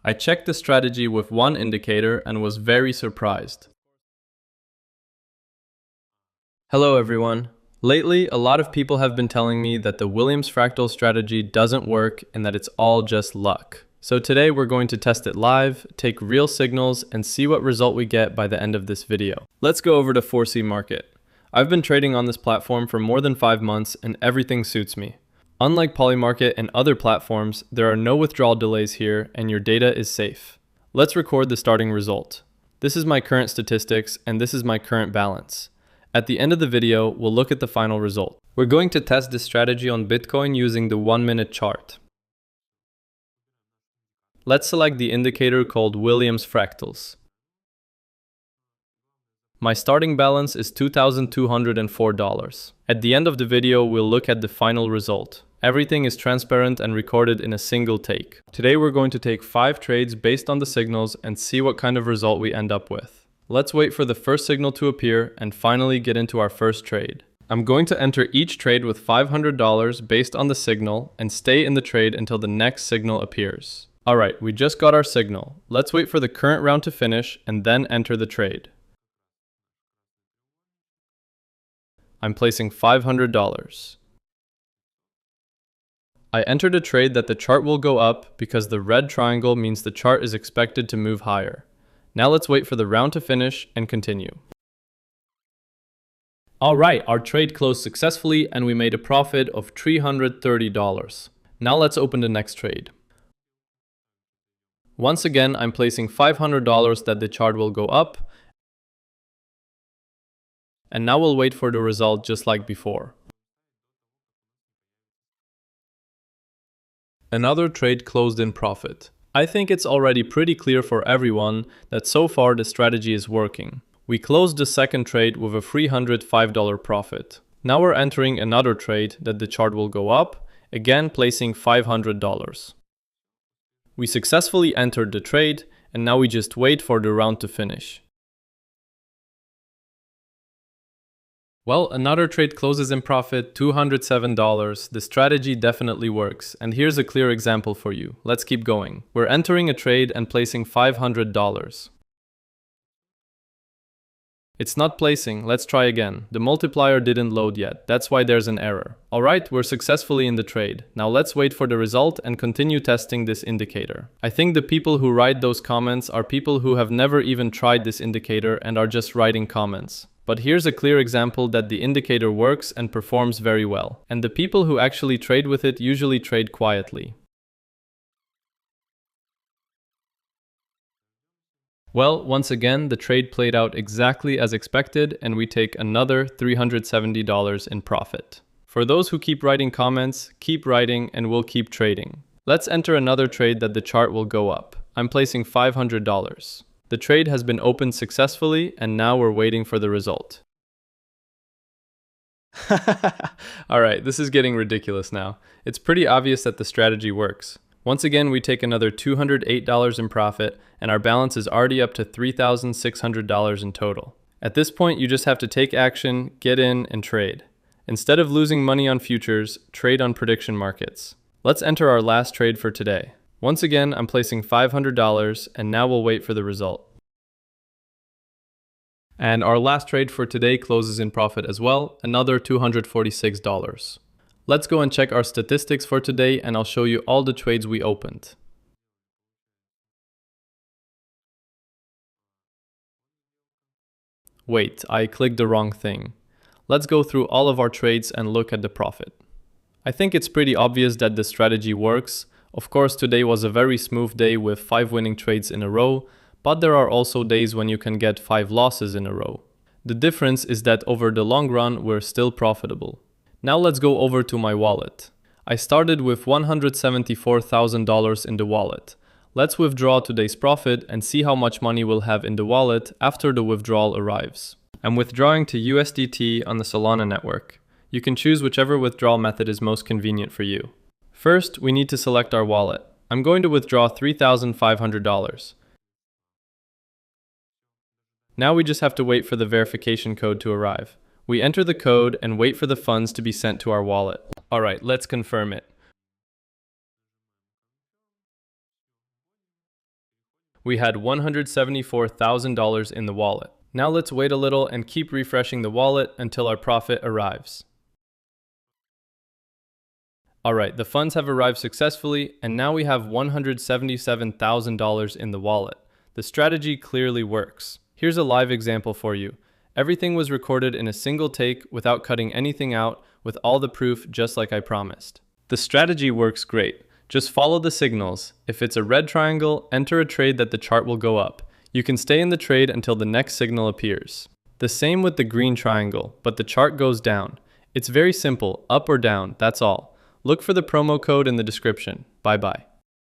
I checked the strategy with one indicator and was very surprised. Hello everyone. Lately, a lot of people have been telling me that the Williams fractal strategy doesn't work and that it's all just luck. So today we're going to test it live, take real signals, and see what result we get by the end of this video. Let's go over to 4C Market. I've been trading on this platform for more than 5 months and everything suits me. Unlike Polymarket and other platforms, there are no withdrawal delays here and your data is safe. Let's record the starting result. This is my current statistics and this is my current balance. At the end of the video, we'll look at the final result. We're going to test this strategy on Bitcoin using the 1-minute chart. Let's select the indicator called Williams Fractals. My starting balance is $2,204. At the end of the video, we'll look at the final result. Everything is transparent and recorded in a single take. Today we're going to take 5 trades based on the signals and see what kind of result we end up with. Let's wait for the first signal to appear and finally get into our first trade. I'm going to enter each trade with $500 based on the signal and stay in the trade until the next signal appears. Alright, we just got our signal. Let's wait for the current round to finish and then enter the trade. I'm placing $500. I entered a trade that the chart will go up because the red triangle means the chart is expected to move higher. Now let's wait for the round to finish and continue. Alright, our trade closed successfully and we made a profit of $330. Now let's open the next trade. Once again, I'm placing $500 that the chart will go up. And now we'll wait for the result just like before. Another trade closed in profit. I think it's already pretty clear for everyone that so far the strategy is working. We closed the second trade with a $305 profit. Now we're entering another trade that the chart will go up, again placing $500. We successfully entered the trade and now we just wait for the round to finish. Well, another trade closes in profit, $207. The strategy definitely works. And here's a clear example for you. Let's keep going. We're entering a trade and placing $500. It's not placing. Let's try again. The multiplier didn't load yet. That's why there's an error. Alright, we're successfully in the trade. Now let's wait for the result and continue testing this indicator. I think the people who write those comments are people who have never even tried this indicator and are just writing comments. But here's a clear example that the indicator works and performs very well. And the people who actually trade with it usually trade quietly. Well, once again, the trade played out exactly as expected and we take another $370 in profit. For those who keep writing comments, keep writing and we'll keep trading. Let's enter another trade that the chart will go up. I'm placing $500. The trade has been opened successfully and now we're waiting for the result. Alright, this is getting ridiculous now. It's pretty obvious that the strategy works. Once again, we take another $208 in profit and our balance is already up to $3,600 in total. At this point, you just have to take action, get in, and trade. Instead of losing money on futures, trade on prediction markets. Let's enter our last trade for today. Once again, I'm placing $500 and now we'll wait for the result. And our last trade for today closes in profit as well, another $246. Let's go and check our statistics for today and I'll show you all the trades we opened. Wait, I clicked the wrong thing. Let's go through all of our trades and look at the profit. I think it's pretty obvious that the strategy works. Of course, today was a very smooth day with 5 winning trades in a row, but there are also days when you can get 5 losses in a row. The difference is that over the long run, we're still profitable. Now let's go over to my wallet. I started with $174,000 in the wallet. Let's withdraw today's profit and see how much money we'll have in the wallet after the withdrawal arrives. I'm withdrawing to USDT on the Solana network. You can choose whichever withdrawal method is most convenient for you. First, we need to select our wallet. I'm going to withdraw $3,500. Now we just have to wait for the verification code to arrive. We enter the code and wait for the funds to be sent to our wallet. Alright, let's confirm it. We had $174,000 in the wallet. Now let's wait a little and keep refreshing the wallet until our profit arrives. Alright, the funds have arrived successfully, and now we have $177,000 in the wallet. The strategy clearly works. Here's a live example for you. Everything was recorded in a single take without cutting anything out, with all the proof just like I promised. The strategy works great. Just follow the signals. If it's a red triangle, enter a trade that the chart will go up. You can stay in the trade until the next signal appears. The same with the green triangle, but the chart goes down. It's very simple, up or down, that's all. Look for the promo code in the description. Bye bye.